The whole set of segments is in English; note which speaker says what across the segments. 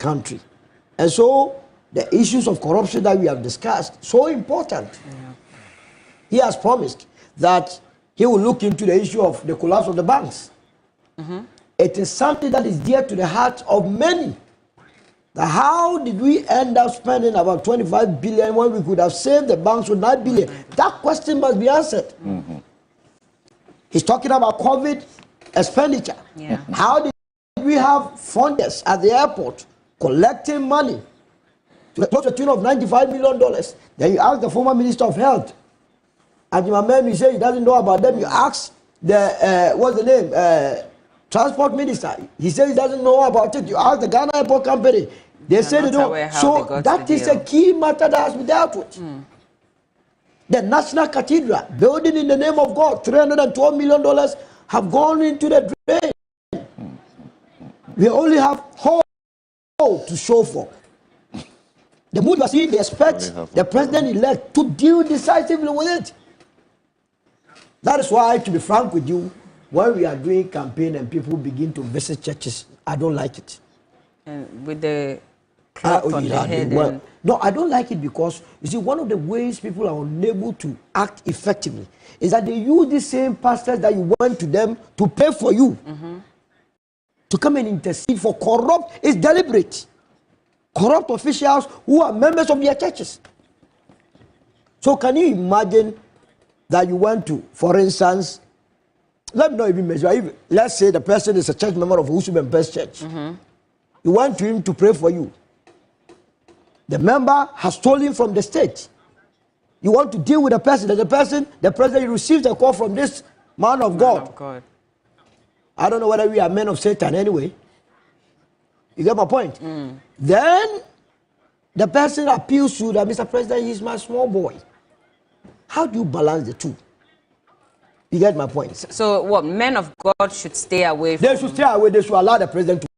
Speaker 1: country. And so the issues of corruption that we have discussed, so important. Yeah. He has promised that he will look into the issue of the collapse of the banks. It is something that is dear to the heart of many. How did we end up spending about 25 billion when we could have saved the banks with 9 billion? That question must be answered. He's talking about COVID expenditure. Yeah. How did we have funders at the airport collecting money to the tune of $95 million? Then you ask the former Minister of Health, and your man, you say he doesn't know about them. You ask the, what's the name? Transport Minister. He says he doesn't know about it. You ask the Ghana Airport Company. They say they don't. So that is a key matter that has to be dealt with. The National Cathedral, building in the name of God, $312 million have gone into the drain. We only have hope to show for. The mood was they expect the president-elect to deal decisively with it. That is why, to be frank with you, when we are doing campaign and people begin to visit churches, I don't like it.
Speaker 2: And with the cloth on the head.
Speaker 1: Well, no, I don't like it because, you see, one of the ways people are unable to act effectively is that they use the same pastors that you went to them to pay for you. To come and intercede for corrupt, it's deliberate. Corrupt officials who are members of their churches. So can you imagine that you went to, for instance, let me not even measure. Let's say the person is a church member of Usum Best Church. You want him to pray for you. The member has stolen from the state. You want to deal with the person. The president receives a call from this man of God. I don't know whether we are men of Satan anyway. You get my point? Then the person appeals to that, Mr. President, he's my small boy. How do you balance the two? You get my point?
Speaker 2: So what, men of God should stay away from...
Speaker 1: They should stay away. They should allow the president to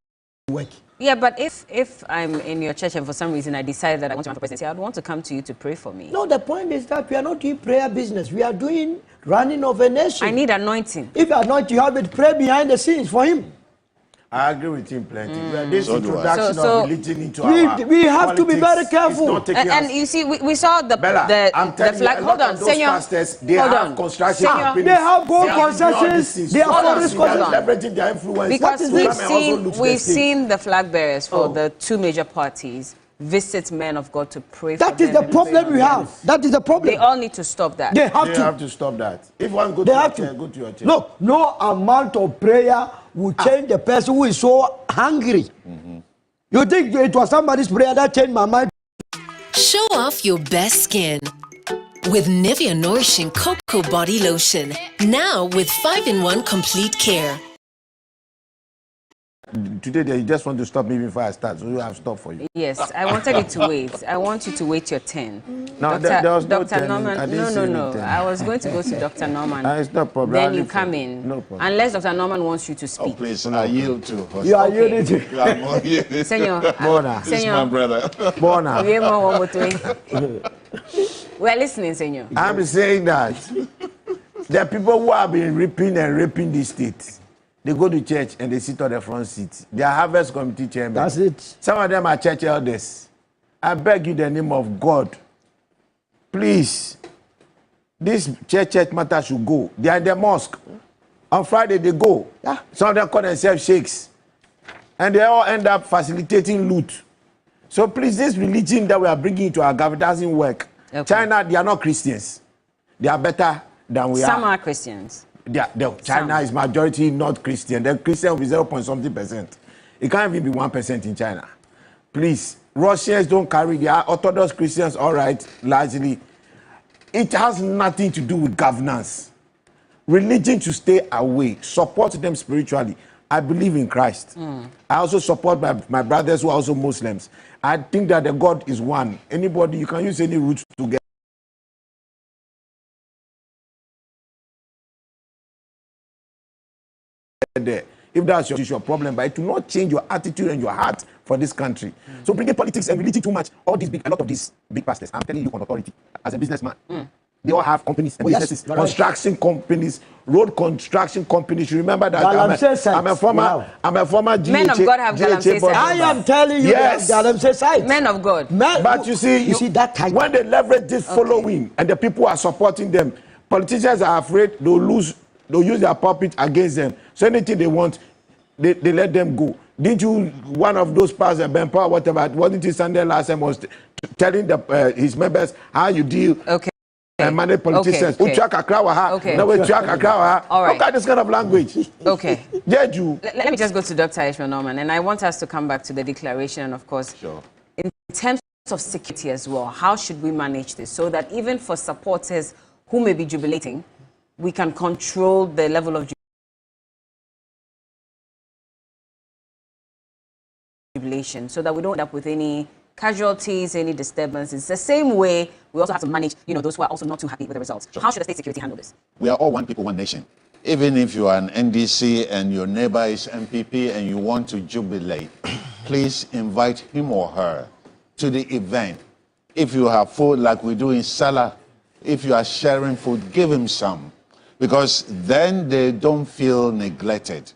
Speaker 1: work.
Speaker 2: Yeah, but if I'm in your church and for some reason I decide that I want to run for presidency, I'd want to come to you to pray for me.
Speaker 1: No, the point is that we are not doing prayer business. We are doing running of a nation.
Speaker 2: I need anointing.
Speaker 1: If you are not, you have it, pray behind the scenes for him.
Speaker 3: I agree with him plenty. This introduction of religion into our
Speaker 1: we have to be very careful.
Speaker 2: And you see, we saw the flag. Hold on, Senor.
Speaker 3: They have construction companies.
Speaker 1: They have gold concessions. They are
Speaker 3: leveraging their influence.
Speaker 2: Because we've seen the flag bearers for the two major parties visit men of God to pray for them.
Speaker 1: That is the problem we have. That is the problem.
Speaker 2: They all need to stop that.
Speaker 1: They have
Speaker 3: to stop that. If one go to your church.
Speaker 1: Look, no amount of prayer will change the person who is so hungry. You think it was somebody's prayer that changed my mind?
Speaker 4: Show off your best skin with Nivea Nourishing Cocoa Body Lotion. Now with 5-in-1 Complete Care.
Speaker 3: Today they just want to stop me before I start, so you have stopped for you.
Speaker 2: Yes, I wanted you to wait. I want you to wait your turn.
Speaker 3: No, there was no
Speaker 2: Dr. Norman, no. I was going to go to Dr. Norman.
Speaker 3: It's no problem.
Speaker 2: Then you come in.
Speaker 3: No problem.
Speaker 2: Unless Dr. Norman wants you to speak.
Speaker 5: Oh, please, I yield to her.
Speaker 1: You are yielding to.
Speaker 2: Senor.
Speaker 5: This is my brother.
Speaker 3: Bona.
Speaker 2: We are listening, Senor.
Speaker 3: I'm saying that there are people who have been reaping and raping this state. They go to church and they sit on the front seat. They are harvest committee chairmen.
Speaker 1: That's it.
Speaker 3: Some of them are church elders. I beg you in the name of God, please, this church matter should go. They are in the mosque. On Friday they go. Some of them call themselves sheikhs. And they all end up facilitating loot. So please, this religion that we are bringing into our government doesn't work. Okay. China, they are not Christians. They are better than we are.
Speaker 2: Some are Christians.
Speaker 3: China is majority not Christian. The Christian will be 0.something%. It can't even be 1% in China. Please, Russians don't carry their Orthodox Christians, all right, largely. It has nothing to do with governance. Religion to stay away. Support them spiritually. I believe in Christ. I also support my brothers who are also Muslims. I think that the God is one. Anybody, you can use any route to get there. If that's your problem, but it will not change your attitude and your heart for this country. So bringing politics and religion too much, a lot of these big pastors, I'm telling you on authority, as a businessman, They all have companies and businesses, construction companies, road construction companies. You remember that? I'm a former GHA.
Speaker 2: Men of God have Galamsey sites.
Speaker 1: I am telling you,
Speaker 3: yes.
Speaker 1: Galamsey sites.
Speaker 2: Men of God.
Speaker 3: But you see that time when they leverage this following and the people are supporting them, politicians are afraid they'll use their puppet against them. So anything they want, they let them go. Didn't you, one of those pastors, Ben Power, whatever, wasn't he Sunday last time was telling his members how you deal and manage politicians?
Speaker 2: Okay.
Speaker 3: Look at this kind of language.
Speaker 2: Okay.
Speaker 3: Jeju.
Speaker 2: Let me just go to Dr. Ishmael Norman, and I want us to come back to the declaration, and of course, in terms of security as well, how should we manage this so that even for supporters who may be jubilating, we can control the level of jubilation so that we don't end up with any casualties, any disturbances. The same way we also have to manage, those who are also not too happy with the results. How should the state security handle this?
Speaker 5: We are all one people, one nation. Even if you are an NDC and your neighbor is MPP and you want to jubilate, please invite him or her to the event. If you have food like we do in Salah, if you are sharing food, give him some. Because then they don't feel neglected.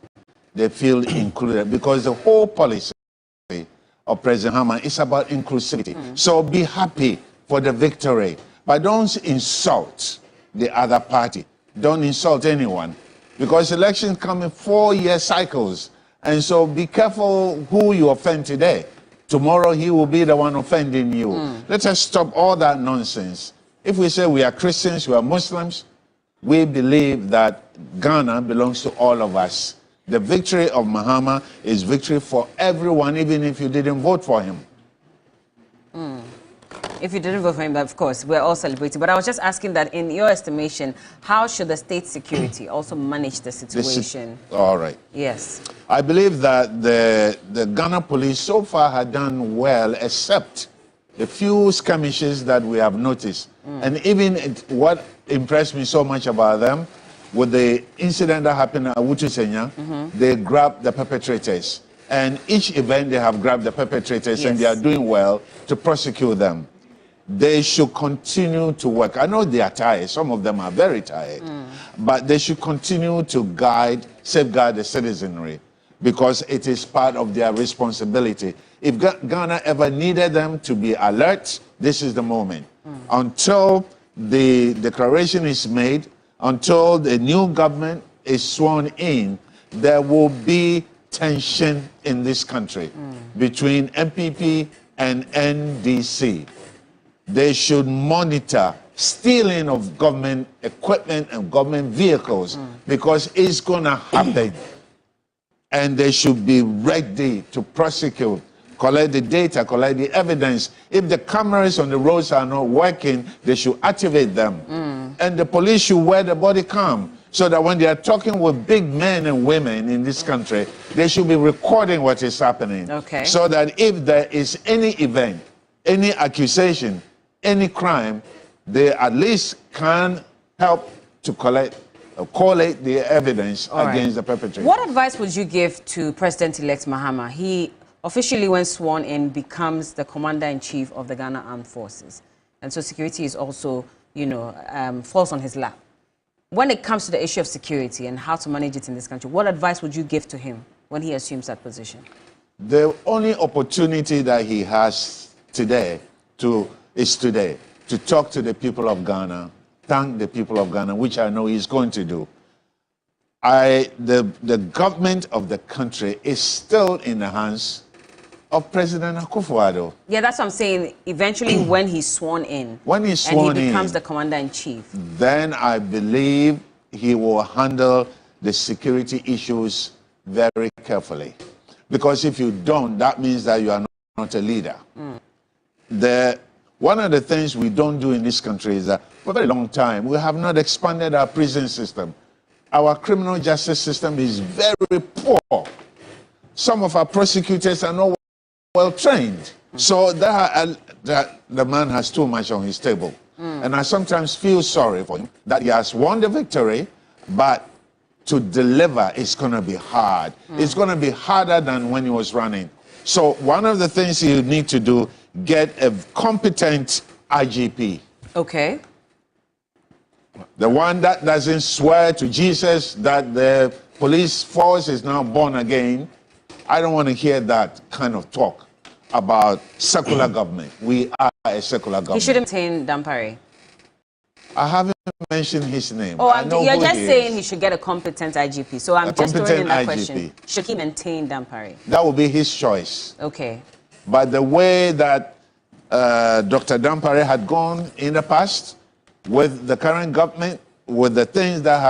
Speaker 5: They feel included. Because the whole policy of President Haman is about inclusivity. So be happy for the victory. But don't insult the other party. Don't insult anyone. Because elections come in 4-year cycles. And so be careful who you offend today. Tomorrow he will be the one offending you. Let us stop all that nonsense. If we say we are Christians, we are Muslims, we believe that Ghana belongs to all of us. The victory of Mahama is victory for everyone, even if you didn't vote for him.
Speaker 2: If you didn't vote for him, of course, we're all celebrating. But I was just asking that, in your estimation, how should the state security also manage the situation?
Speaker 5: All right.
Speaker 2: Yes.
Speaker 5: I believe that the Ghana police so far had done well, except the few skirmishes that we have noticed. And even what impressed me so much about them, with the incident that happened at Wutu Senya, they grabbed the perpetrators. And each event they have grabbed the perpetrators, and they are doing well to prosecute them. They should continue to work. I know they are tired. Some of them are very tired. But they should continue to safeguard the citizenry, because it is part of their responsibility. If Ghana ever needed them to be alert, this is the moment. Until the declaration is made, until the new government is sworn in, there will be tension in this country between MPP and NDC. They should monitor stealing of government equipment and government vehicles, because it's going to happen. And they should be ready to prosecute, collect the data, collect the evidence. If the cameras on the roads are not working, they should activate them. And the police should wear the body cam, so that when they are talking with big men and women in this country, they should be recording what is happening. So that if there is any event, any accusation, any crime, they at least can help to collate the evidence against the perpetrator.
Speaker 2: What advice would you give to President-elect Mahama? He officially, when sworn in, becomes the Commander-in-Chief of the Ghana Armed Forces. And so security is also, falls on his lap. When it comes to the issue of security and how to manage it in this country, what advice would you give to him when he assumes that position?
Speaker 5: The only opportunity that he has today is to talk to the people of Ghana, thank the people of Ghana, which I know he's going to do. The government of the country is still in the hands of President Akufo-Addo.
Speaker 2: Yeah, that's what I'm saying. Eventually, when he's sworn in,
Speaker 5: and he
Speaker 2: becomes the Commander-in-Chief,
Speaker 5: then I believe he will handle the security issues very carefully. Because if you don't, that means that you are not a leader. One of the things we don't do in this country is that for a very long time, we have not expanded our prison system. Our criminal justice system is very poor. Some of our prosecutors are not well trained. So that the man has too much on his table. And I sometimes feel sorry for him that he has won the victory, but to deliver is going to be hard. It's going to be harder than when he was running. So one of the things you need to do, get a competent IGP.
Speaker 2: Okay.
Speaker 5: The one that doesn't swear to Jesus that the police force is now born again. I don't want to hear that kind of talk about secular government. We are a secular government.
Speaker 2: He should maintain Dampare.
Speaker 5: I haven't mentioned his name.
Speaker 2: Oh, you're just
Speaker 5: he
Speaker 2: saying he should get a competent IGP. So I'm just throwing in that
Speaker 5: IGP.
Speaker 2: question. Should he maintain Dampare?
Speaker 5: That will be his choice.
Speaker 2: Okay.
Speaker 5: But the way that Dr. Dampare had gone in the past with the current government, with the things that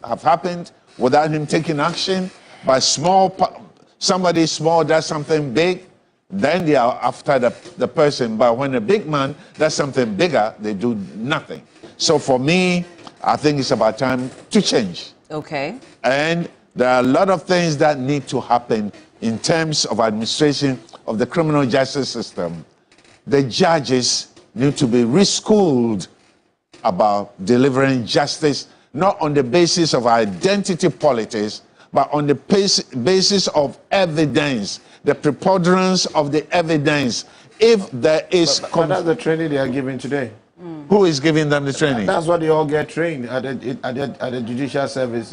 Speaker 5: have happened without him taking action, by somebody small does something big, then they are after the person. But when a big man does something bigger, they do nothing. So for me, I think it's about time to change.
Speaker 2: Okay.
Speaker 5: And there are a lot of things that need to happen in terms of administration of the criminal justice system. The judges need to be reschooled about delivering justice, not on the basis of identity politics, but on the basis of evidence, the preponderance of the evidence. If there is...
Speaker 3: But that's the training they are giving today.
Speaker 5: Who is giving them the training?
Speaker 3: That's what they all get trained at the judicial service.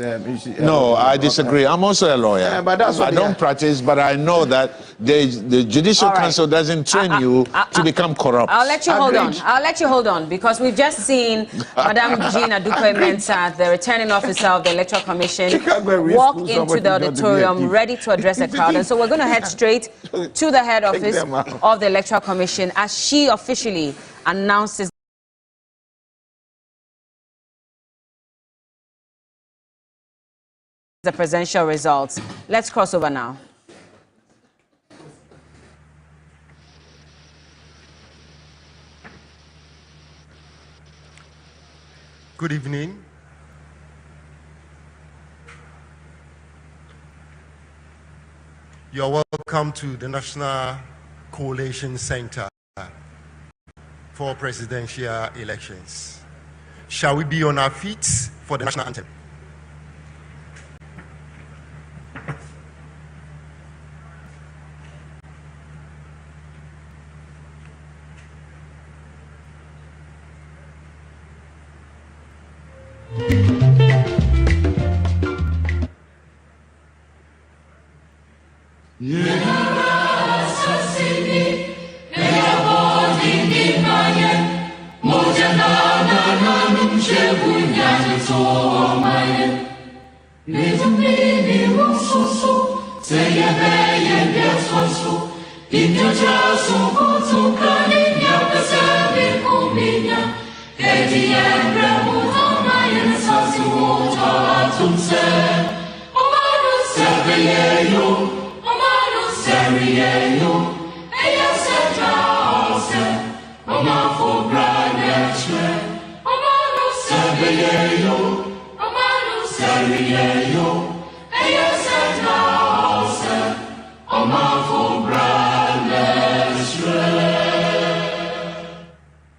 Speaker 5: No, I disagree. I'm also a lawyer.
Speaker 3: Yeah, but that's what
Speaker 5: I don't practice, but I know that the Judicial Council doesn't train you to become corrupt.
Speaker 2: I'll let you hold on. I'll let you hold on because we've just seen Madam Gina Dupe-Mensah, the returning officer of the Electoral Commission, walk into the auditorium ready to address the crowd. And so we're going to head straight to the head office of the Electoral Commission as she officially announces the presidential results. Let's cross over now.
Speaker 6: Good evening. You're welcome to the National Coalition Center for presidential elections. Shall we be on our feet for the national anthem?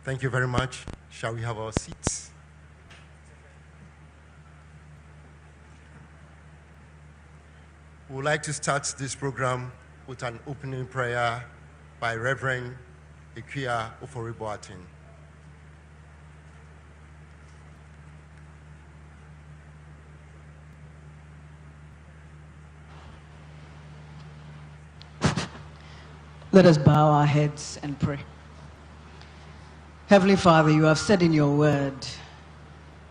Speaker 6: Thank you very much. Shall we have our seats? We would like to start this program with an opening prayer by Reverend Ikuya Ofori-Boateng.
Speaker 7: Let us bow our heads and pray. Heavenly Father, you have said in your word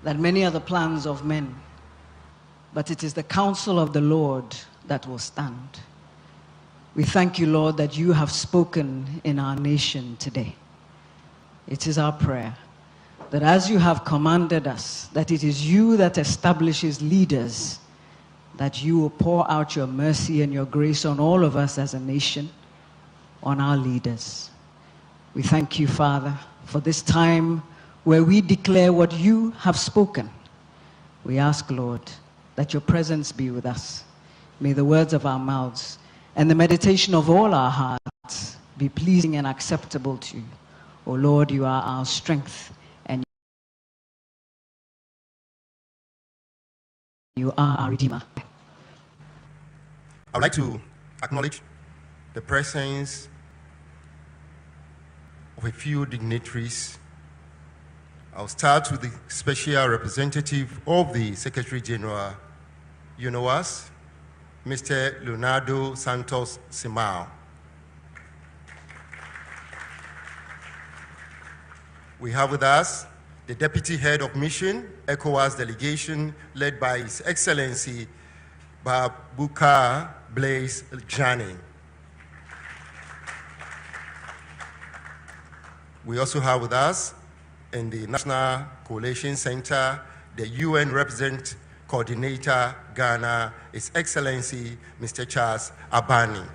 Speaker 7: that many are the plans of men, but it is the counsel of the Lord that will stand. We thank you, Lord, that you have spoken in our nation today. It is our prayer that as you have commanded us, that it is you that establishes leaders, that you will pour out your mercy and your grace on all of us as a nation, on our leaders. We thank you, Father, for this time where we declare what you have spoken. We ask, Lord, that your presence be with us. May the words of our mouths and the meditation of all our hearts be pleasing and acceptable to you. O Lord, you are our strength and you are our Redeemer.
Speaker 6: I would like to acknowledge the presence of a few dignitaries I'll start with the special representative of the Secretary General, UNOWAS, Mr. Leonardo Santos Simao. We have with us the Deputy Head of Mission, ECOWAS delegation, led by His Excellency Babukar Blaise Jani. We also have with us in the National Coalition Center, the UN Representative Coordinator, Ghana, His Excellency Mr. Charles Abani.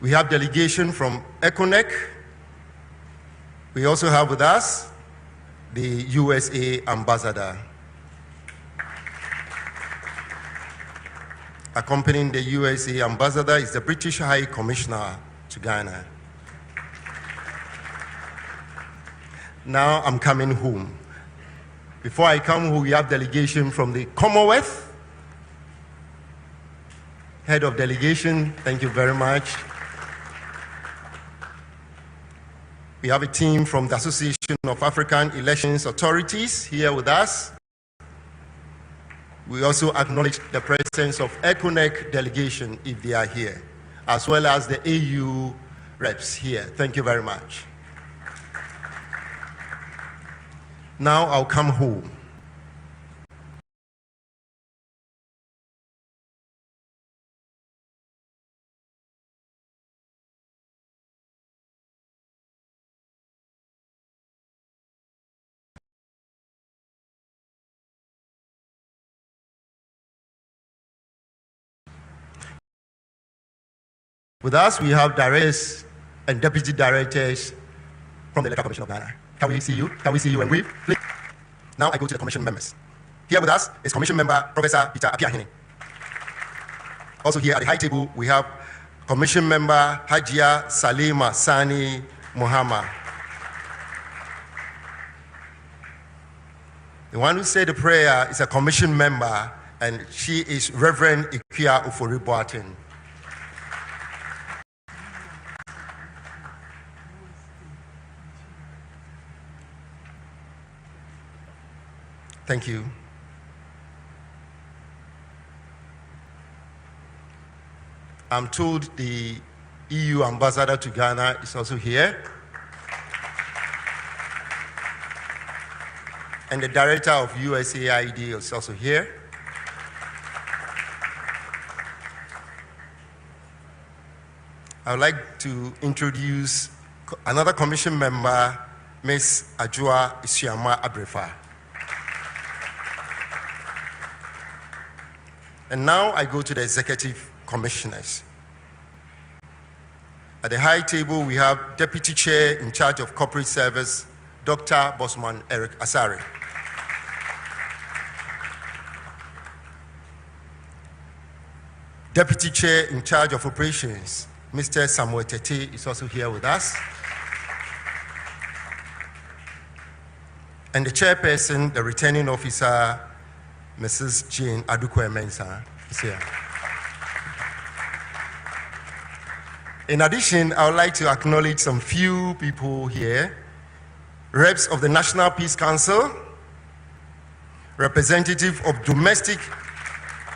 Speaker 6: We have delegation from ECONEC. We also have with us the USA Ambassador. Accompanying the USA Ambassador is the British High Commissioner to Ghana. Now I'm coming home. Before I come home, we have delegation from the Commonwealth. Head of delegation, thank you very much. We have a team from the Association of African Elections Authorities here with us. We also acknowledge the presence of ECONEC delegation if they are here, as well as the AU reps here. Thank you very much. Now I'll come home. With us, we have directors and deputy directors from the Electoral Commission of Ghana. Can we see you? Can we see you and wave? Please. Now I go to the commission members. Here with us is Commission Member Professor Peter Apiahene. Also here at the high table, we have Commission Member Hajia Salima Sani Muhammad. The one who said the prayer is a commission member, and she is Reverend Ikuya Ufori Boateng. Thank you. I'm told the EU Ambassador to Ghana is also here. And the Director of USAID is also here. I would like to introduce another commission member, Ms. Ajua Isiama Abrefa. And now I go to the executive commissioners. At the high table, we have Deputy Chair in charge of Corporate Service, Dr. Bosman Eric Asare. Deputy Chair in charge of Operations, Mr. Samuel Tete, is also here with us. And the chairperson, the returning officer, Mrs. Jane Adukwe-Mensah, is here. In addition, I would like to acknowledge some few people here. Reps of the National Peace Council, representative of domestic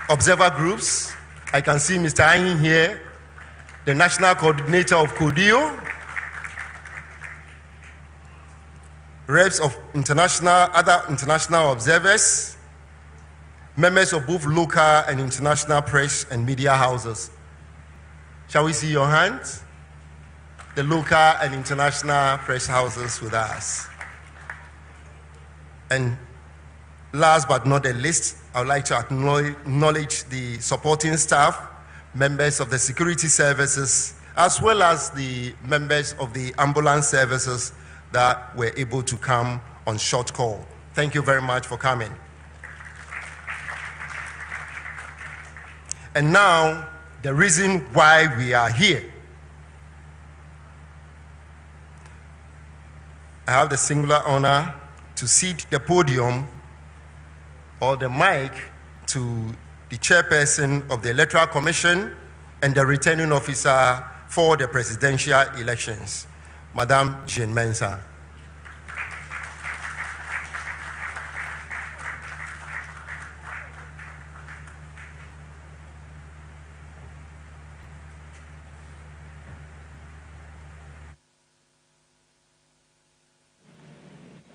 Speaker 6: observer groups. I can see Mr. Ayin here, the National Coordinator of CODIO, reps of other international observers, members of both local and international press and media houses. Shall we see your hands? The local and international press houses with us. And last but not the least, I would like to acknowledge the supporting staff, members of the security services, as well as the members of the ambulance services that were able to come on short call. Thank you very much for coming. And now, the reason why we are here. I have the singular honor to cede the podium or the mic to the chairperson of the Electoral Commission and the returning officer for the presidential elections. Madame Jean Mensah.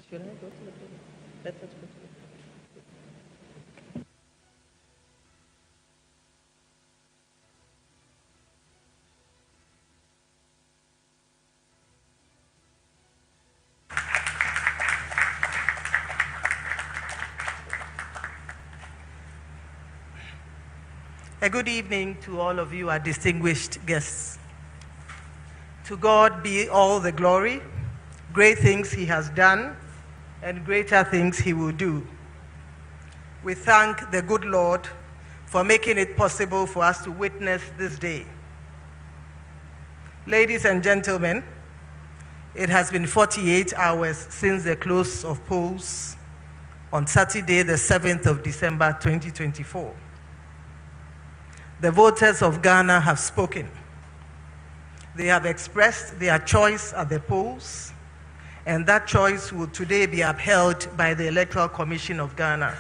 Speaker 8: Should I go to the podium? Let us go to the podium. A good evening to all of you, our distinguished guests. To God be all the glory. Great things he has done, and greater things he will do. We thank the good Lord for making it possible for us to witness this day. Ladies and gentlemen, it has been 48 hours since the close of polls on Saturday, the 7th of December, 2024. The voters of Ghana have spoken. They have expressed their choice at the polls, and that choice will today be upheld by the Electoral Commission of Ghana.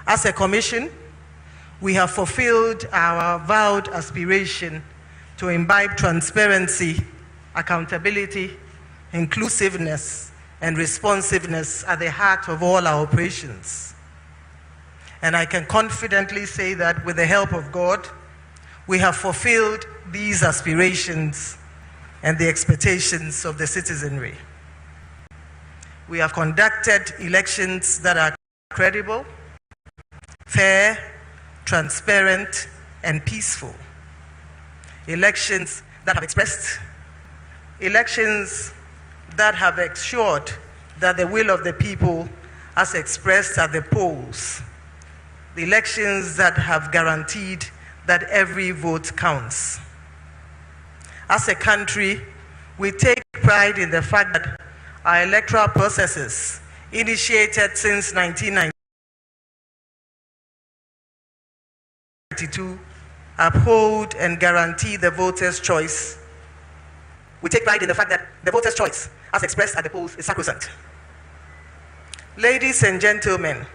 Speaker 8: As a commission, we have fulfilled our vowed aspiration to imbibe transparency, accountability, inclusiveness, and responsiveness at the heart of all our operations. And I can confidently say that with the help of God, we have fulfilled these aspirations and the expectations of the citizenry. We have conducted elections that are credible, fair, transparent, and peaceful. Elections that have ensured that the will of the people as expressed at the polls. The elections that have guaranteed that every vote counts. As a country, we take pride in the fact that our electoral processes, initiated since 1992, uphold and guarantee the voter's choice. We take pride in the fact that the voter's choice, as expressed at the polls, is sacrosanct. Ladies and gentlemen,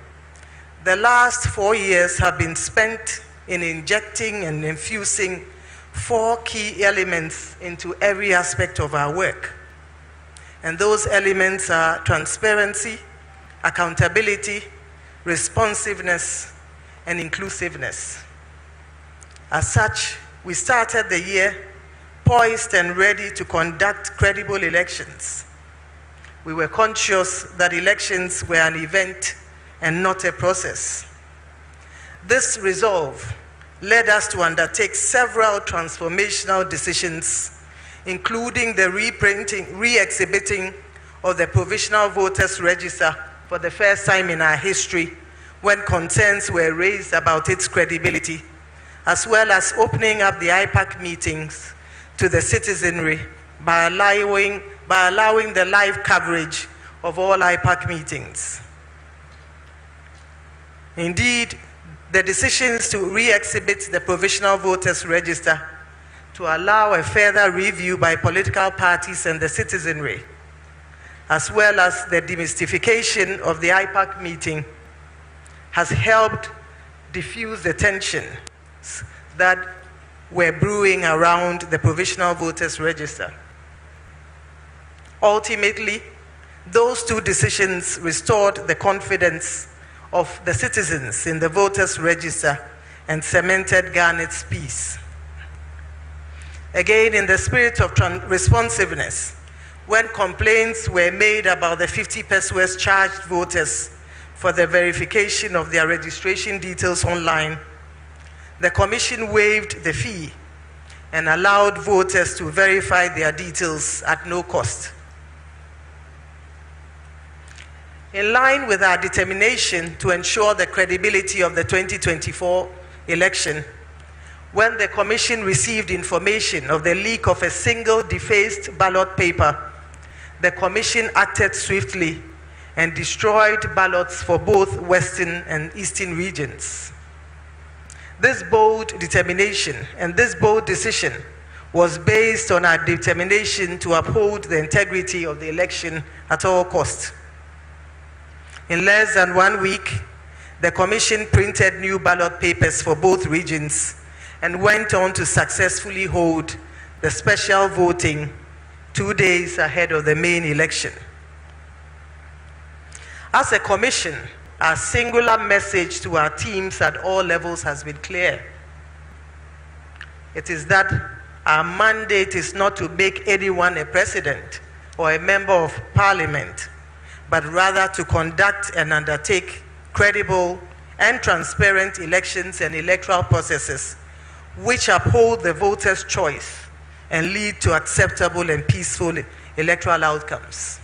Speaker 8: the last 4 years have been spent in injecting and infusing 4 key elements into every aspect of our work. And those elements are transparency, accountability, responsiveness, and inclusiveness. As such, we started the year poised and ready to conduct credible elections. We were conscious that elections were an event and not a process. This resolve led us to undertake several transformational decisions, including the re-exhibiting of the Provisional Voters Register for the first time in our history, when concerns were raised about its credibility, as well as opening up the IPAC meetings to the citizenry by allowing the live coverage of all IPAC meetings. Indeed, the decisions to re-exhibit the Provisional Voters Register to allow a further review by political parties and the citizenry, as well as the demystification of the IPAC meeting, has helped diffuse the tensions that were brewing around the Provisional Voters Register. Ultimately, those 2 decisions restored the confidence of the citizens in the Voters Register and cemented Ghana's peace. Again, in the spirit of responsiveness, when complaints were made about the 50 pesos charged voters for the verification of their registration details online, the Commission waived the fee and allowed voters to verify their details at no cost. In line with our determination to ensure the credibility of the 2024 election, when the Commission received information of the leak of a single defaced ballot paper, the Commission acted swiftly and destroyed ballots for both Western and Eastern regions. This bold determination and this bold decision was based on our determination to uphold the integrity of the election at all costs. In less than 1 week, the Commission printed new ballot papers for both regions and went on to successfully hold the special voting 2 days ahead of the main election. As a Commission, our singular message to our teams at all levels has been clear. It is that our mandate is not to make anyone a president or a member of parliament, but rather to conduct and undertake credible and transparent elections and electoral processes which uphold the voter's choice and lead to acceptable and peaceful electoral outcomes.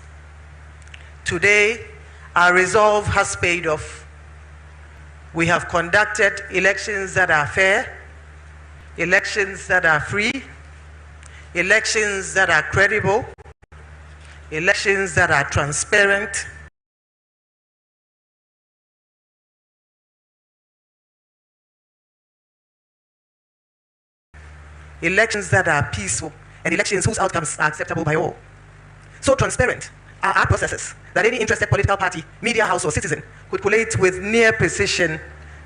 Speaker 8: Today, our resolve has paid off. We have conducted elections that are fair, elections that are free, elections that are credible, elections that are transparent, elections that are peaceful, and elections whose outcomes are acceptable by all. So transparent are our processes that any interested political party, media house, or citizen could collate with near precision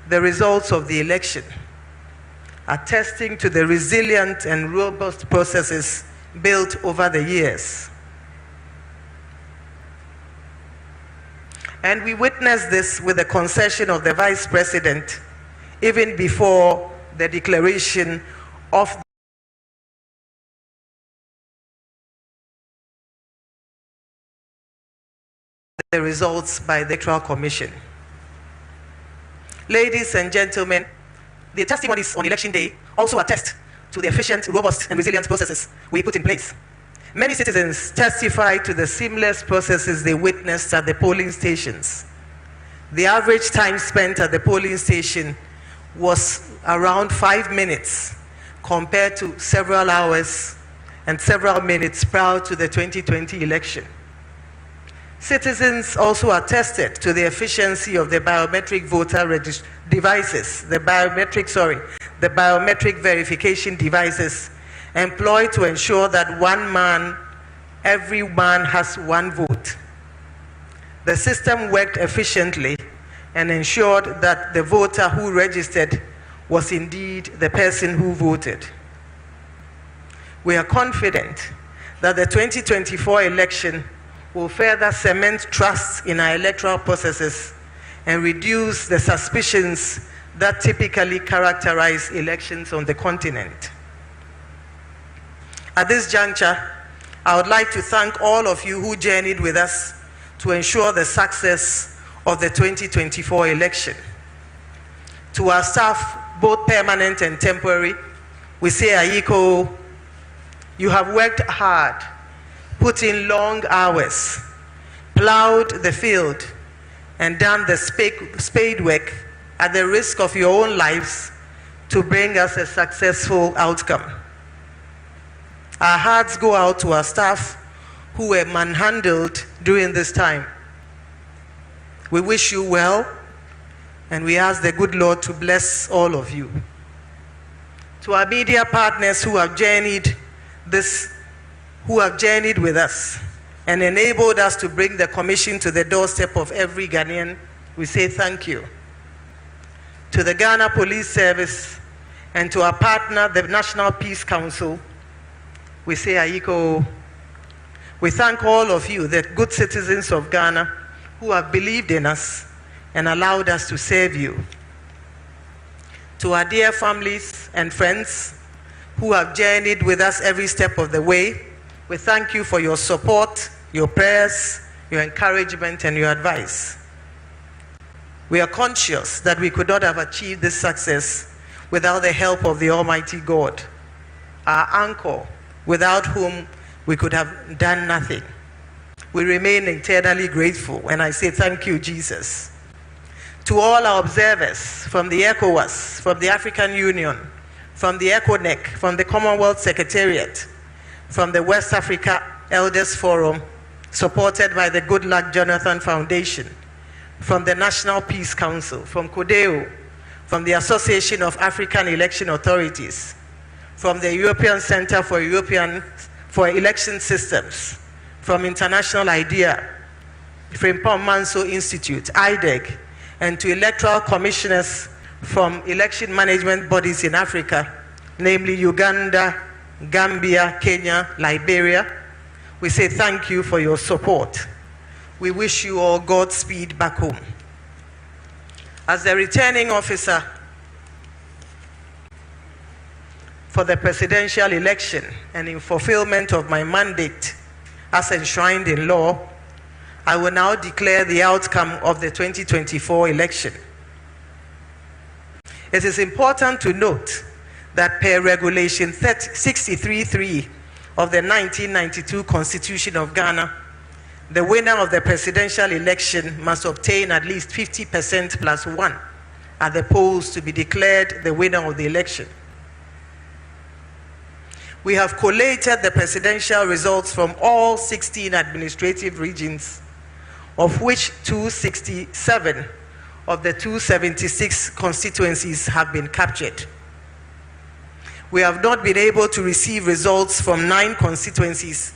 Speaker 8: the results of the election, attesting to the resilient and robust processes built over the years. And we witnessed this with the concession of the Vice President, even before the declaration of the results by the Electoral Commission. Ladies and gentlemen, the testimonies on election day also attest to the efficient, robust, and resilient processes we put in place. Many citizens testified to the seamless processes they witnessed at the polling stations. The average time spent at the polling station was around 5 minutes compared to several hours and several minutes prior to the 2020 election. Citizens also attested to the efficiency of the biometric voter devices, the biometric verification devices employed to ensure that every man has one vote. The system worked efficiently and ensured that the voter who registered was indeed the person who voted. We are confident that the 2024 election will further cement trust in our electoral processes and reduce the suspicions that typically characterize elections on the continent. At this juncture, I would like to thank all of you who journeyed with us to ensure the success of the 2024 election. To our staff, both permanent and temporary, we say, Ayiko, you have worked hard, put in long hours, plowed the field, and done the spade work at the risk of your own lives to bring us a successful outcome. Our hearts go out to our staff who were manhandled during this time. We wish you well, and we ask the good Lord to bless all of you. To our media partners who have journeyed with us and enabled us to bring the commission to the doorstep of every Ghanaian, we say thank you. To the Ghana Police Service and to our partner, the National Peace Council, we say Ayiko. We thank all of you, the good citizens of Ghana, who have believed in us and allowed us to serve you. To our dear families and friends who have journeyed with us every step of the way, we thank you for your support, your prayers, your encouragement, and your advice. We are conscious that we could not have achieved this success without the help of the Almighty God, our anchor, without whom we could have done nothing. We remain eternally grateful, and I say thank you, Jesus. To all our observers from the ECOWAS, from the African Union, from the ECONEC, from the Commonwealth Secretariat, from the West Africa Elders Forum, supported by the Good Luck Jonathan Foundation, from the National Peace Council, from CODEO, from the Association of African Election Authorities, from the European Center for Election Systems, from International IDEA, Frimpong Manso Institute, IDEG, and to electoral commissioners from election management bodies in Africa, namely Uganda, Gambia, Kenya, Liberia, we say thank you for your support. We wish you all Godspeed back home. As the returning officer for the presidential election and in fulfillment of my mandate as enshrined in law, I will now declare the outcome of the 2024 election. It is important to note that per Regulation 63.3 of the 1992 Constitution of Ghana, the winner of the presidential election must obtain at least 50% plus 1 at the polls to be declared the winner of the election. We have collated the presidential results from all 16 administrative regions, of which 267 of the 276 constituencies have been captured. We have not been able to receive results from 9 constituencies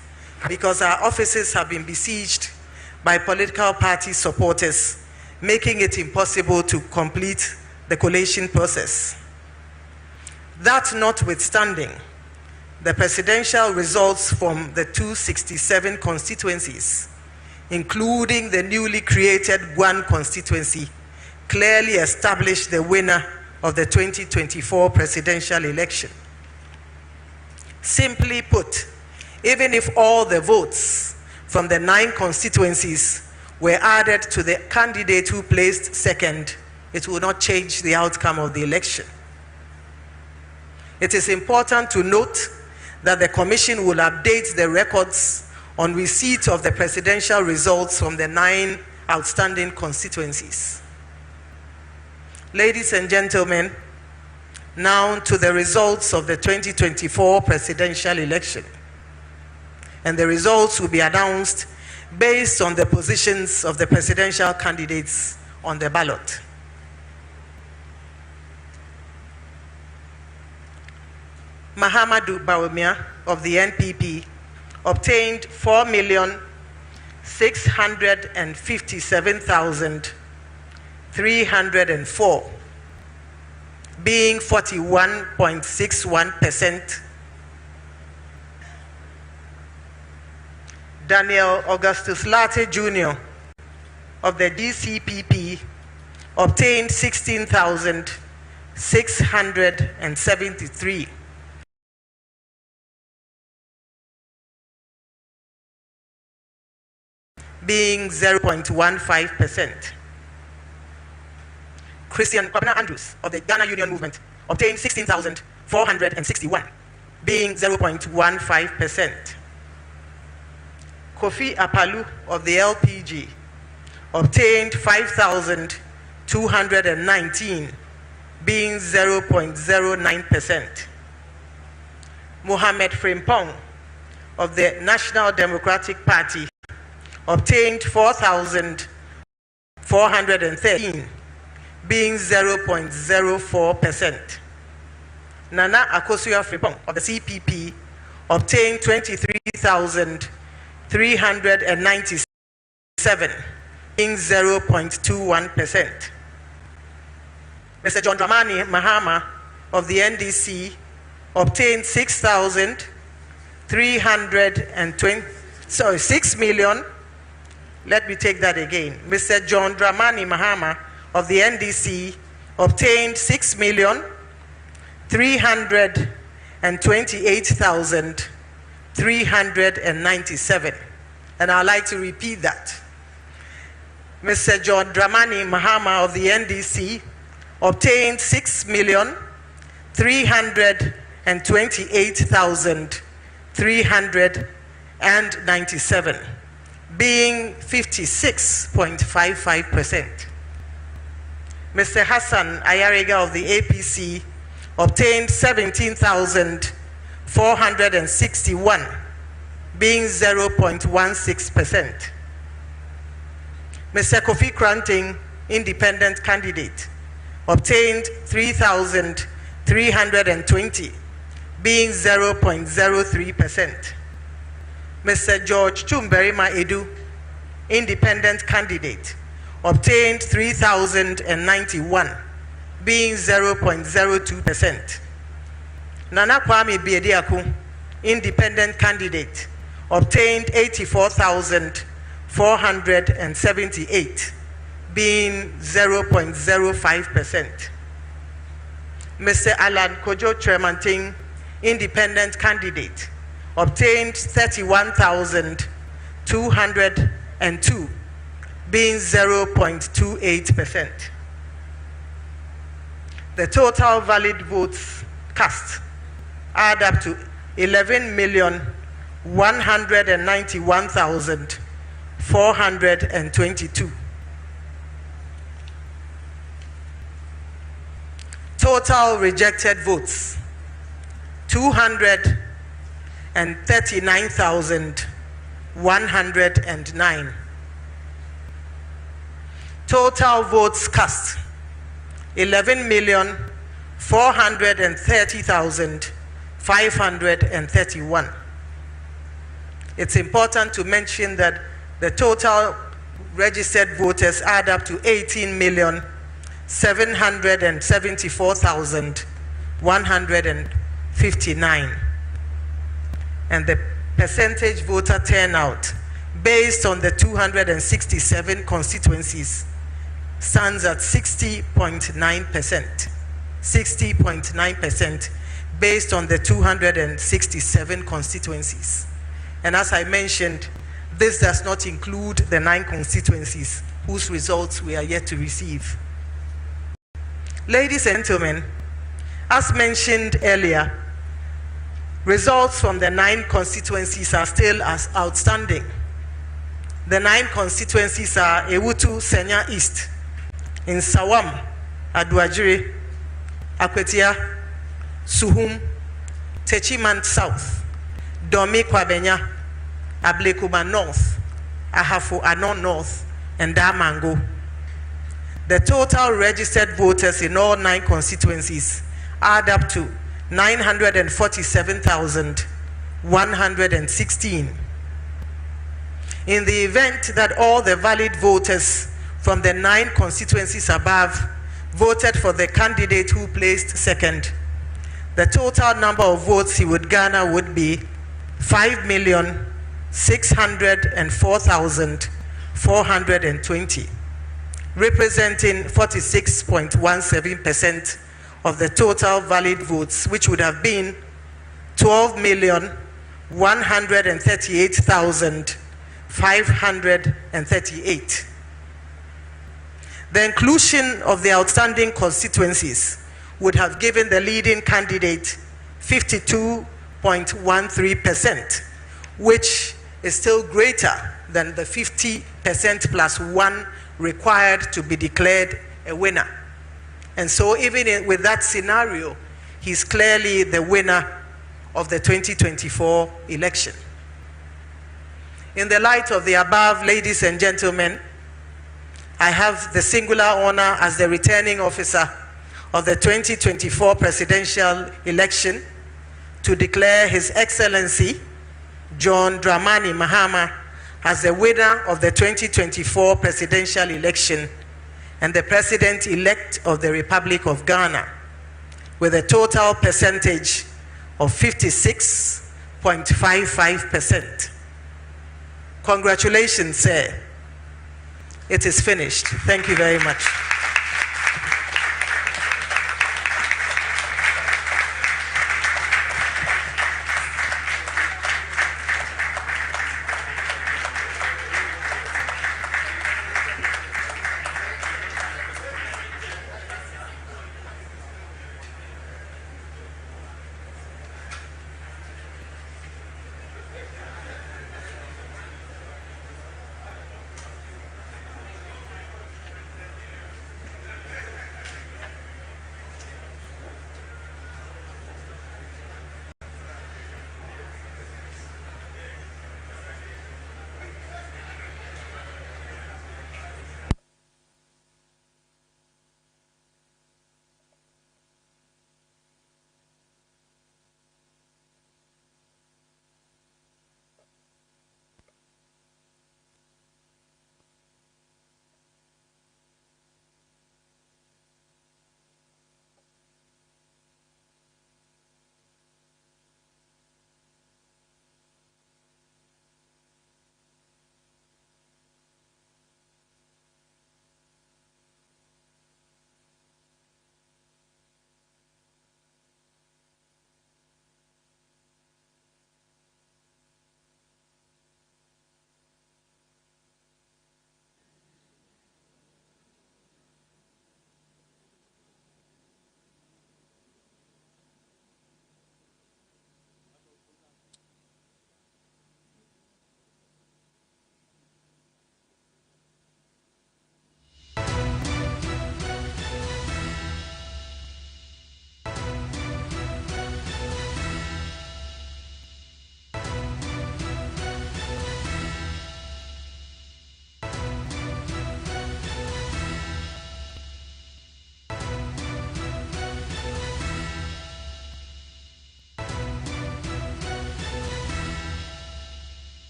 Speaker 8: because our offices have been besieged by political party supporters, making it impossible to complete the collation process. That notwithstanding, the presidential results from the 267 constituencies, including the newly created Guan constituency, clearly established the winner of the 2024 presidential election. Simply put, even if all the votes from the 9 constituencies were added to the candidate who placed second, it will not change the outcome of the election. It is important to note that the Commission will update the records on receipt of the presidential results from the 9 outstanding constituencies. Ladies and gentlemen, now to the results of the 2024 presidential election. And the results will be announced based on the positions of the presidential candidates on the ballot. Mahamadou Bawumia of the NPP obtained 4,657,304, being 41.61%. Daniel Augustus Latte Jr. of the DCPP obtained 16,673, being 0.15%. Christian Kwabena Andrews of the Ghana Union Movement obtained 16,461, being 0.15%. Kofi Apalu of the LPG obtained 5,219, being 0.09%. Mohamed Frimpong of the National Democratic Party obtained 4,413, being 0.04%. Nana Akosua Frimpong of the CPP obtained 23,397, being 0.21%. Mr. John Dramani Mahama of the NDC obtained 6 million. Let me take that again. Mr. John Dramani Mahama of the NDC obtained 6,328,397. And I'd like to repeat that. Mr. John Dramani Mahama of the NDC obtained 6,328,397, being 56.55%. Mr. Hassan Ayariga of the APC obtained 17,461, being 0.16%. Mr. Kofi Kranting, independent candidate, obtained 3,320, being 0.03%. Mr. George Chumberima Edu, independent candidate, obtained 3,091, being 0.02%. Nana Kwame Biediaku, independent candidate, obtained 84,478, being 0.05%. Mr. Alan Kojo Tremanting, independent candidate, obtained 31,202, being 0.28%. The total valid votes cast add up to 11,191,422. Total rejected votes 239,109. Total votes cast 11,430,531. It's important to mention that the total registered voters add up to 18,774,159. And the percentage voter turnout based on the 267 constituencies stands at 60.9%. 60.9% based on the 267 constituencies. And as I mentioned, this does not include the 9 constituencies whose results we are yet to receive. Ladies and gentlemen, as mentioned earlier, results from the 9 constituencies are still as outstanding. The 9 constituencies are Ewutu Senya East, in Sawam, Aduajiri, Akwetia, Suhum, Techiman South, Domi Kwabenya, Ablekuba North, Ahafo Anon North, and Damango. The total registered voters in all 9 constituencies add up to 947,116. In the event that all the valid voters from the 9 constituencies above voted for the candidate who placed second, the total number of votes he would garner would be 5,604,420, representing 46.17% of the total valid votes, which would have been 12,138,538. The inclusion of the outstanding constituencies would have given the leading candidate 52.13%, which is still greater than the 50% plus 1 required to be declared a winner. And so even with that scenario, he's clearly the winner of the 2024 election. In the light of the above, ladies and gentlemen, I have the singular honor as the returning officer of the 2024 presidential election to declare His Excellency John Dramani Mahama as the winner of the 2024 presidential election and the President-elect of the Republic of Ghana with a total percentage of 56.55%. Congratulations, sir. It is finished. Thank you very much.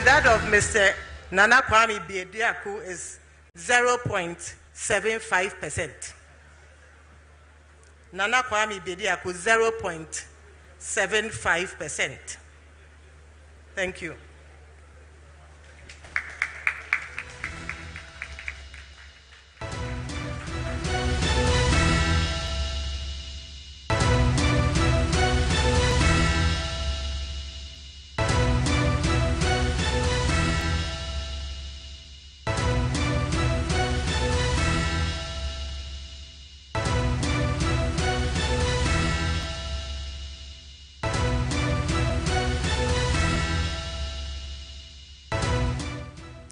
Speaker 8: that of Mr. Nana Kwame Bediako is 0.75%. Nana Kwame Bediako 0.75%. Thank you.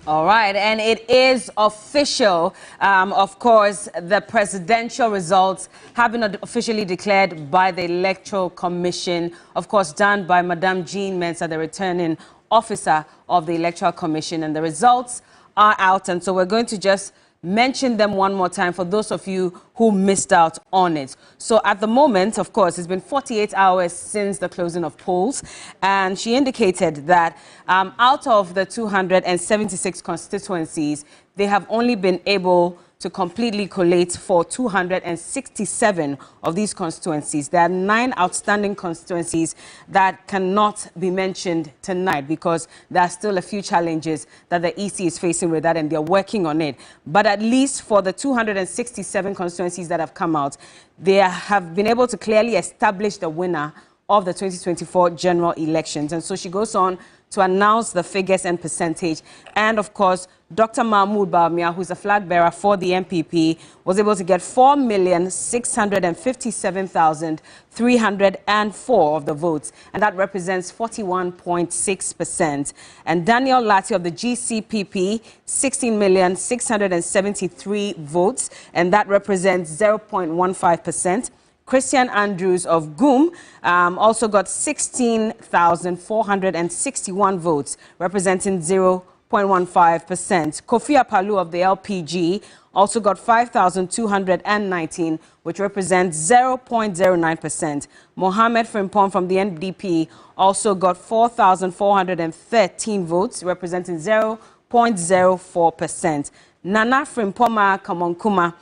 Speaker 2: All right, and it is official. Of course, the presidential results have been officially declared by the Electoral Commission, of course, done by Madame Jean Mensah, the returning officer of the Electoral Commission. And the results are out, and so we're going to just mention them one more time for those of you who missed out on it. So at the moment, of course, it's been 48 hours since the closing of polls, and she indicated that out of the 276 constituencies, they have only been able to completely collate for 267 of these constituencies. There are 9 outstanding constituencies that cannot be mentioned tonight because there are still a few challenges that the EC is facing with that, and they're working on it. But at least for the 267 constituencies that have come out, they have been able to clearly establish the winner of the 2024 general elections. And so she goes on to announce the figures and percentage. And of course, Dr. Mahmoud Bawumia, who's a flag bearer for the MPP, was able to get 4,657,304 of the votes, and that represents 41.6%. And Daniel Lati of the GCPP, 16,673 votes, and that represents 0.15%. Christian Andrews of GUM also got 16,461 votes, representing 0.15%. Kofi Apalu of the LPG also got 5,219, which represents 0.09%. Mohammed Frimpong from the NDP also got 4,413 votes, representing 0.04%. Nana Frimpoma Kamonkuma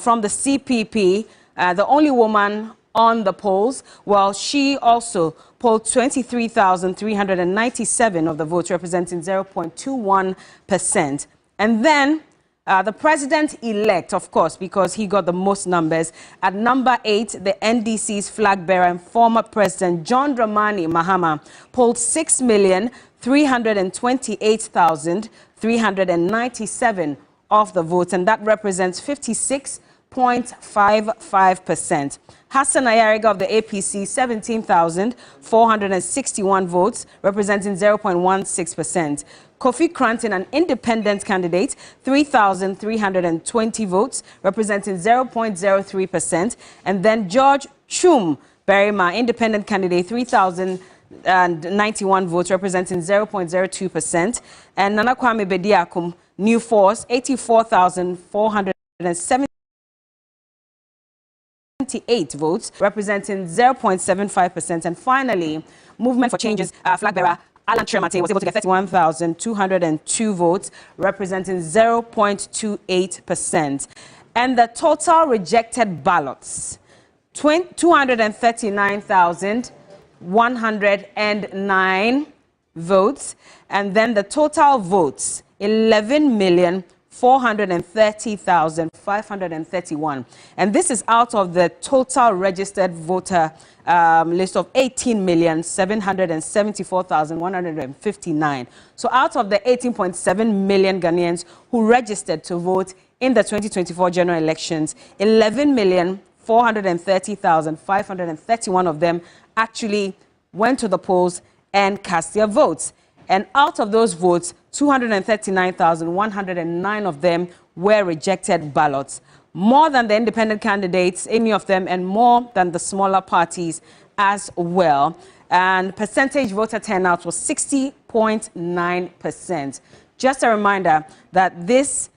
Speaker 2: from the CPP, the only woman on the polls, well, she also polled 23,397 of the votes, representing 0.21%. And then the president-elect, of course, because he got the most numbers, at number 8, the NDC's flag bearer and former president John Dramani Mahama polled 6,328,397 of the votes, and that represents 56.55%. Hassan Ayariga of the APC, 17,461 votes, representing 0.16%. Kofi Cranton, an independent candidate, 3,320 votes, representing 0.03%. And then George Chum Berima, independent candidate, 3,091 votes, representing 0.02%. And Nana Kwame Bediako, New Force, 84,478 votes, representing 0.75%. And finally, Movement for Change's flag bearer Alan Tremate was able to get 31,202 votes, representing 0.28%. And the total rejected ballots, 239,109 votes. And then the total votes, 11,430,531. And this is out of the total registered voter list of 18,774,159. So out of the 18.7 million Ghanaians who registered to vote in the 2024 general elections, 11,430,531 of them actually went to the polls and cast their votes. And out of those votes, 239,109 of them were rejected ballots. More than the independent candidates, any of them, and more than the smaller parties as well. And percentage voter turnout was 60.9%. Just a reminder that this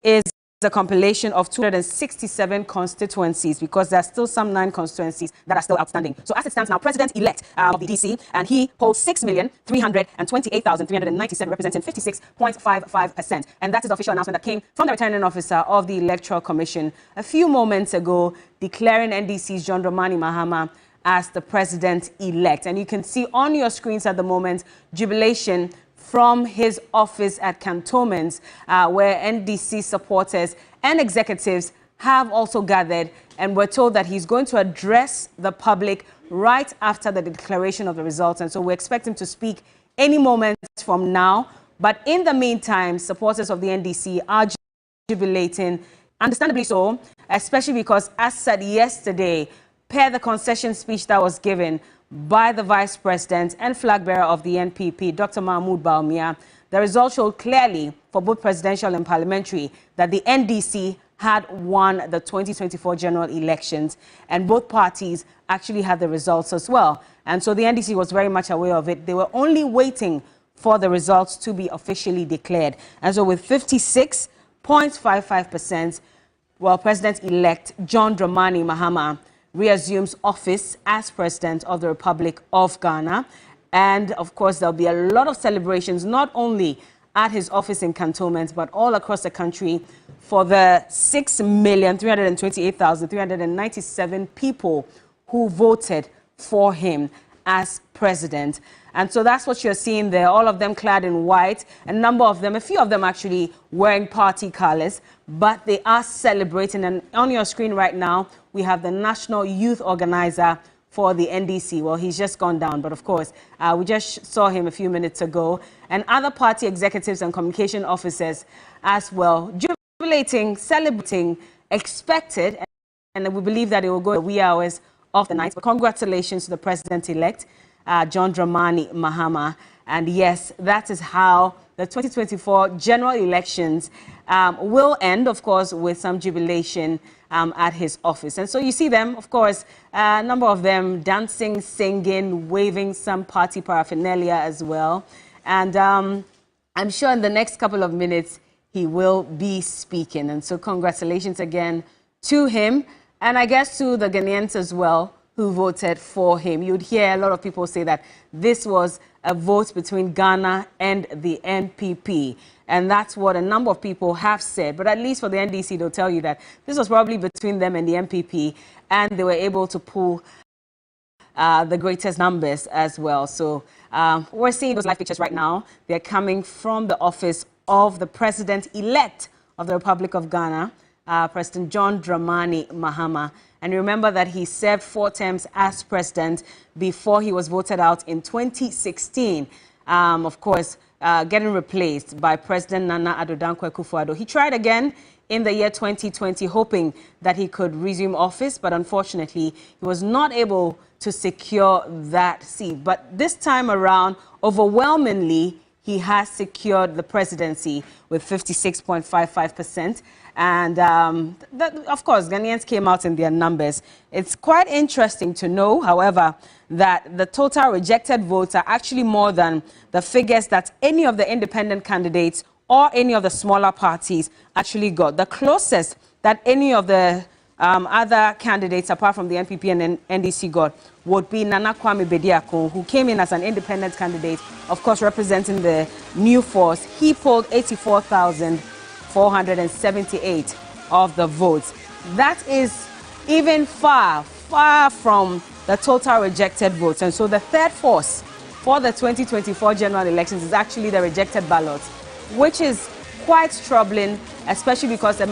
Speaker 2: is a compilation of 267 constituencies, because there are still some 9 constituencies that are still outstanding. So as it stands now, President-elect of the DC, and he polls 6,328,397, representing 56.55%. And that is the official announcement that came from the returning officer of the Electoral Commission a few moments ago, declaring NDC's John Dramani Mahama as the president-elect. And you can see on your screens at the moment jubilation from his office at cantonments, where NDC supporters and executives have also gathered, and we're told that he's going to address the public right after the declaration of the results. And so we expect him to speak any moment from now. But in the meantime, supporters of the NDC are jubilating, understandably so, especially because, as said yesterday, per the concession speech that was given by the Vice President and flag bearer of the NPP, Dr. Mahmoud Bawumia, the results showed clearly for both presidential and parliamentary that the NDC had won the 2024 general elections, and both parties actually had the results as well. And so the NDC was very much aware of it. They were only waiting for the results to be officially declared. And so with 56.55%, well, President-elect John Dramani Mahama reassumes office as president of the Republic of Ghana. And of course, there'll be a lot of celebrations, not only at his office in cantonments, but all across the country for the 6,328,397 people who voted for him as president. And so that's what you're seeing there, all of them clad in white, a number of them, a few of them actually wearing party colors, but they are celebrating. And on your screen right now, we have the National Youth Organizer for the NDC. Well, he's just gone down, but of course, we just saw him a few minutes ago, and other party executives and communication officers as well, jubilating, celebrating, expected, and we believe that it will go the wee hours of the night. But congratulations to the president-elect, John Dramani Mahama. And yes, that is how the 2024 general elections will end, of course, with some jubilation at his office. And so you see them, of course, a number of them dancing, singing, waving some party paraphernalia as well. And I'm sure in the next couple of minutes, he will be speaking. And so congratulations again to him, and I guess to the Ghanaians as well who voted for him. You'd hear a lot of people say that this was a vote between Ghana and the NPP. And that's what a number of people have said. But at least for the NDC, they'll tell you that this was probably between them and the NPP, and they were able to pull the greatest numbers as well. So we're seeing those live pictures right now. They're coming from the office of the president-elect of the Republic of Ghana, President John Dramani Mahama. And remember that he served 4 terms as president before he was voted out in 2016. Of course, getting replaced by President Nana Addo Dankwa Akufo-Addo. He tried again in the year 2020, hoping that he could resume office, but unfortunately, he was not able to secure that seat. But this time around, overwhelmingly, he has secured the presidency with 56.55%. And of course, Ghanaians came out in their numbers. It's quite interesting to know, however, that the total rejected votes are actually more than the figures that any of the independent candidates or any of the smaller parties actually got. The closest that any of the other candidates, apart from the NPP and NDC, got would be Nana Kwame Bediako, who came in as an independent candidate, of course, representing the new force. He polled 84,478 of the votes. That is even far, far from the total rejected votes. And so the third force for the 2024 general elections is actually the rejected ballots, which is quite troubling, especially because a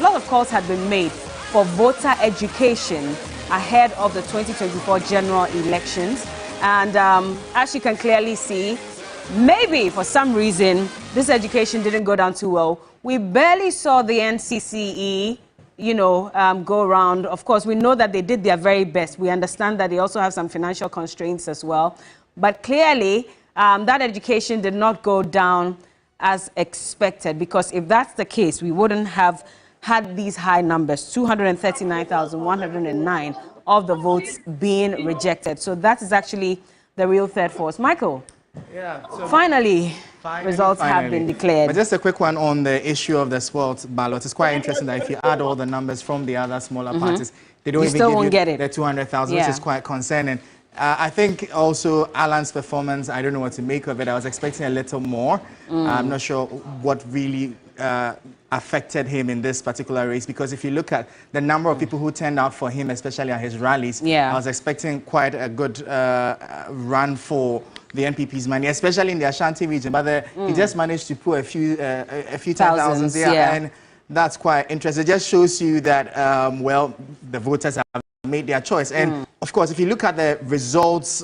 Speaker 2: lot of calls had been made for voter education ahead of the 2024 general elections. And as you can clearly see, maybe for some reason, this education didn't go down too well. We barely saw the NCCE, go around. Of course, we know that they did their very best. We understand that they also have some financial constraints as well. But clearly, that education did not go down as expected, because if that's the case, we wouldn't have had these high numbers, 239,109 of the votes being rejected. So that is actually the real third force. Michael?
Speaker 9: Yeah. So
Speaker 2: Finally, results have been declared.
Speaker 9: But just a quick one on the issue of the spoiled ballot. It's quite interesting that if you add all the numbers from the other smaller parties, they don't even give you the 200,000, which is quite concerning. I think also Alan's performance, I don't know what to make of it. I was expecting a little more. I'm not sure what really affected him in this particular race, because if you look at the number of people who turned out for him, especially at his rallies, I was expecting quite a good run for the NPP's money, especially in the Ashanti region. But he just managed to put a few 10,000 there, and that's quite interesting. It just shows you that, well, the voters have made their choice. And of course, if you look at the results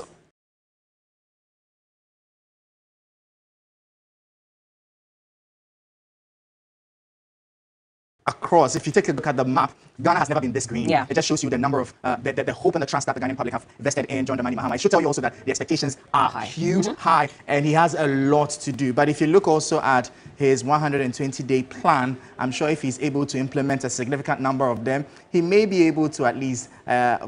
Speaker 9: across, if you take a look at the map, Ghana has never been this green. It just shows you the number of, the hope and the trust that the Ghanaian public have invested in John Dramani Mahama. It should tell you also that the expectations are huge, high, and he has a lot to do. But if you look also at his 120-day plan, I'm sure if he's able to implement a significant number of them, he may be able to at least get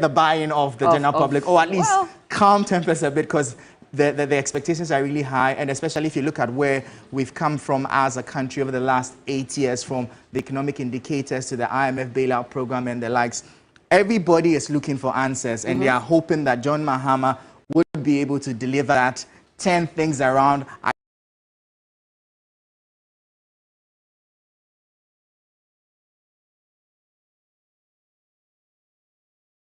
Speaker 9: the buy-in of the general public, or at least calm tempers a bit, because the expectations are really high, and especially if you look at where we've come from as a country over the last 8 years, from the economic indicators to the IMF bailout program and the likes. Everybody is looking for answers, and they are hoping that John Mahama would be able to deliver that, turn things around.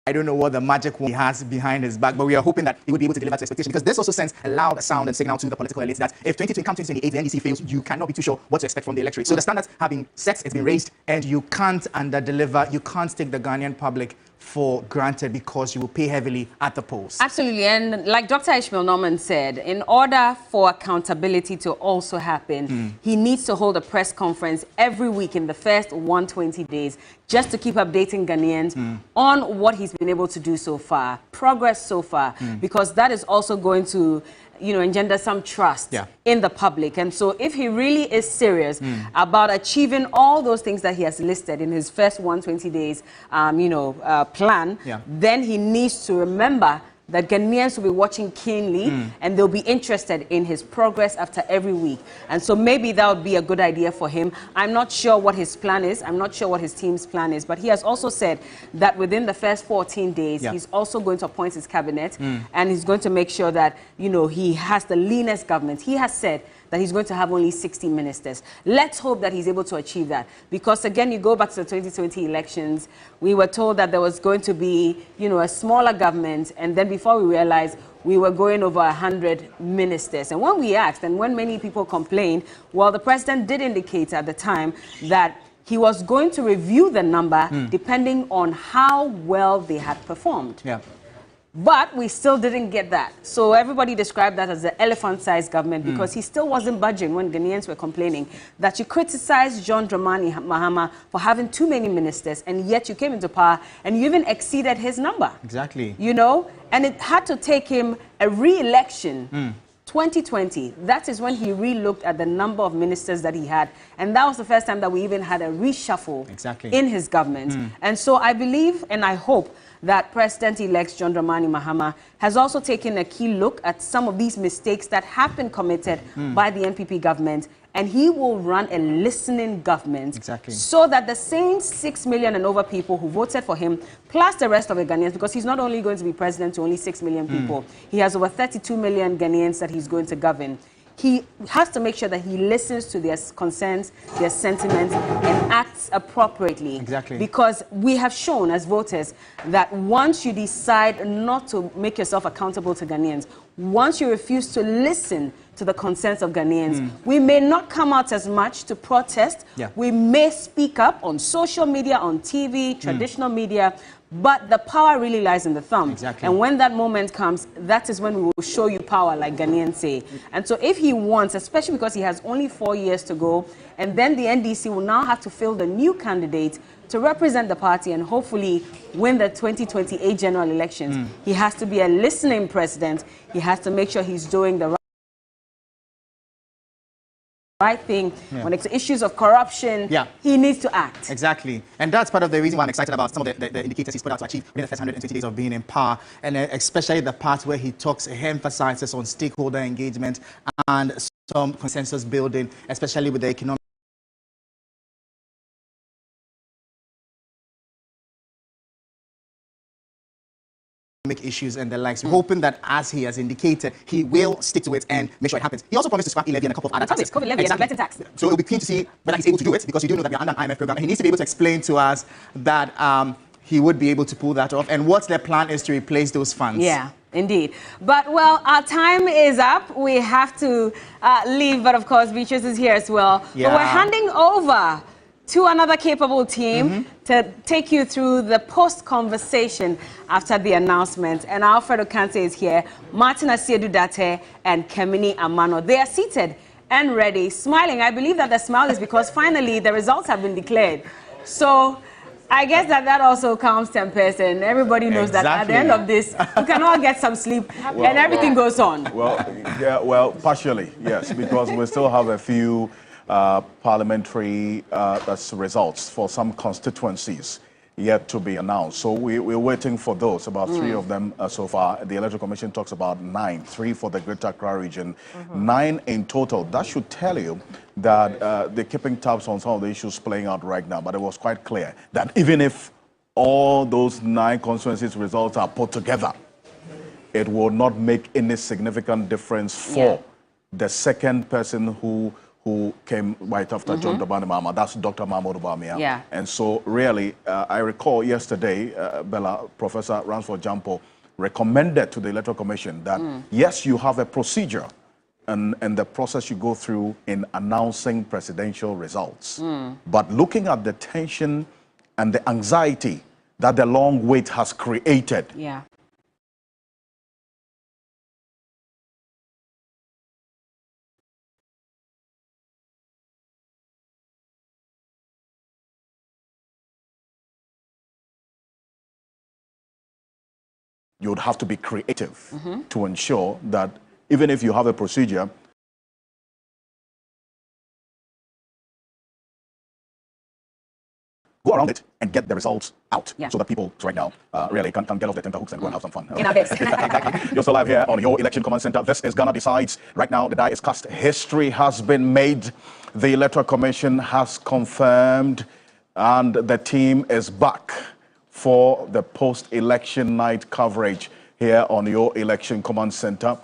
Speaker 9: I don't know what the magic he has behind his back, but we are hoping that he will be able to deliver to expectation, because this also sends a loud sound and signal to the political elites that if 2028 the NDC fails, you cannot be too sure what to expect from the electorate. So the standards have been set, it's been raised, and you can't under-deliver. You can't take the Ghanaian public for granted, because you will pay heavily at the polls. Absolutely, and like Dr. Ishmael Norman said, in order for accountability to also happen, he needs to hold a press conference every week in the first 120 days, just to keep updating Ghanaians on what he's been able to do so far, progress so far, because that is also going to, you know, engender some trust in the public. And so if he really is serious about achieving all those things that he has listed in his first 120 days, plan, then he needs to remember that Ghanaians will be watching keenly and they'll be interested in his progress after every week. And so maybe that would be a good idea for him. I'm not sure what his plan is. I'm not sure what his team's plan is. But he has also said that within the first 14 days, he's also going to appoint his cabinet and he's going to make sure that, you know, he has the leanest government. He has said that he's going to have only 60 ministers. Let's hope that he's able to achieve that. Because again, you go back to the 2020 elections, we were told that there was going to be, you know, a smaller government, and then before we realized, we were going over 100 ministers. And when we asked, and when many people complained, well, the president did indicate at the time that he was going to review the number depending on how well they had performed. But we still didn't get that. So everybody described that as the elephant-sized government, because he still wasn't budging when Ghanaians were complaining that you criticized John Dramani Mahama for having too many ministers, and yet you came into power and you even exceeded his number. Exactly. You know, and it had to take him a re-election. 2020, that is when he re-looked at the number of ministers that he had. And that was the first time that we even had a reshuffle in his government. And so I believe and I hope that President-elect John Dramani Mahama has also taken a key look at some of these mistakes that have been committed by the NPP government, and he will run a listening government so that the same 6 million and over people who voted for him, plus the rest of the Ghanaians, because he's not only going to be president to only 6 million people, he has over 32 million Ghanaians that he's going to govern. He has to make sure that he listens to their concerns, their sentiments, and acts appropriately. Because we have shown as voters that once you decide not to make yourself accountable to Ghanaians, once you refuse to listen to the concerns of Ghanaians, we may not come out as much to protest. We may speak up on social media, on TV, traditional media, but the power really lies in the thumb. And when that moment comes, that is when we will show you power, like Ghanaians say. And so if he wants, especially because he has only 4 years to go, and then the NDC will now have to fill the new candidate to represent the party and hopefully win the 2028 general elections, he has to be a listening president. He has to make sure he's doing the
Speaker 2: right thing when it's issues of corruption. He needs to act.
Speaker 9: Exactly. And that's part of the reason why I'm excited about some of the indicators he's put out to achieve within the first 120 days of being in power, and especially the part where he emphasizes on stakeholder engagement and some consensus building, especially with the economic issues and the likes. We're hoping that, as he has indicated, he will stick to it and make sure it happens. He also promised to scrap e-levy and a couple of other taxes.
Speaker 2: Exactly. Tax.
Speaker 9: So we'll be keen to see whether he's able to do it, because you do know that we're under an IMF program. And he needs to be able to explain to us that he would be able to pull that off, and what their plan is to replace those funds.
Speaker 2: Yeah, indeed. But, well, our time is up. We have to leave, but of course, Beatrice is here as well.
Speaker 9: Yeah.
Speaker 2: But we're handing over to another capable team to take you through the post-conversation after the announcement. And Alfredo Kante is here, Martin Asiedu Date, and Kemini Amano. They are seated and ready, smiling. I believe that the smile is because finally the results have been declared. So I guess that also counts 10%. Everybody knows that at the end of this, we can all get some sleep and everything goes on.
Speaker 10: Well, partially, yes, because we still have a few parliamentary results for some constituencies yet to be announced. So we're waiting for those, about 3 of them so far. The Electoral Commission talks about 9, 3 for the Greater Accra region, 9 in total. That should tell you that they're keeping tabs on some of the issues playing out right now. But it was quite clear that even if all those 9 constituencies results are put together, it will not make any significant difference for the second person who came right after John Dramani Mahama. That's Dr. Mahmoud Bawumia.
Speaker 2: Yeah.
Speaker 10: And so really, I recall yesterday, Bella, Professor Ransford Jampo recommended to the Electoral Commission that, yes, you have a procedure and the process you go through in announcing presidential results. But looking at the tension and the anxiety that the long wait has created, you would have to be creative to ensure that even if you have a procedure, go around it and get the results out so that people right now really can get off the tenterhooks and go and have some fun. Exactly. You're still live here on your Election Command Center. This is Ghana Decides. Right now, the die is cast. History has been made. The Electoral Commission has confirmed, and the team is back for the post-election night coverage here on your Election Command Center.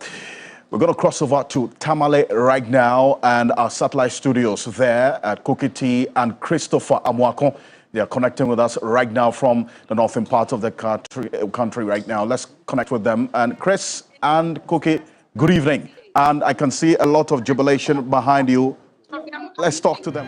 Speaker 10: We're going to cross over to Tamale right now and our satellite studios there at Kokiti, and Christopher Amwako. They are connecting with us right now from the northern part of the country right now. Let's connect with them. And Chris and Cookie, good evening. And I can see a lot of jubilation behind you. Let's talk to them.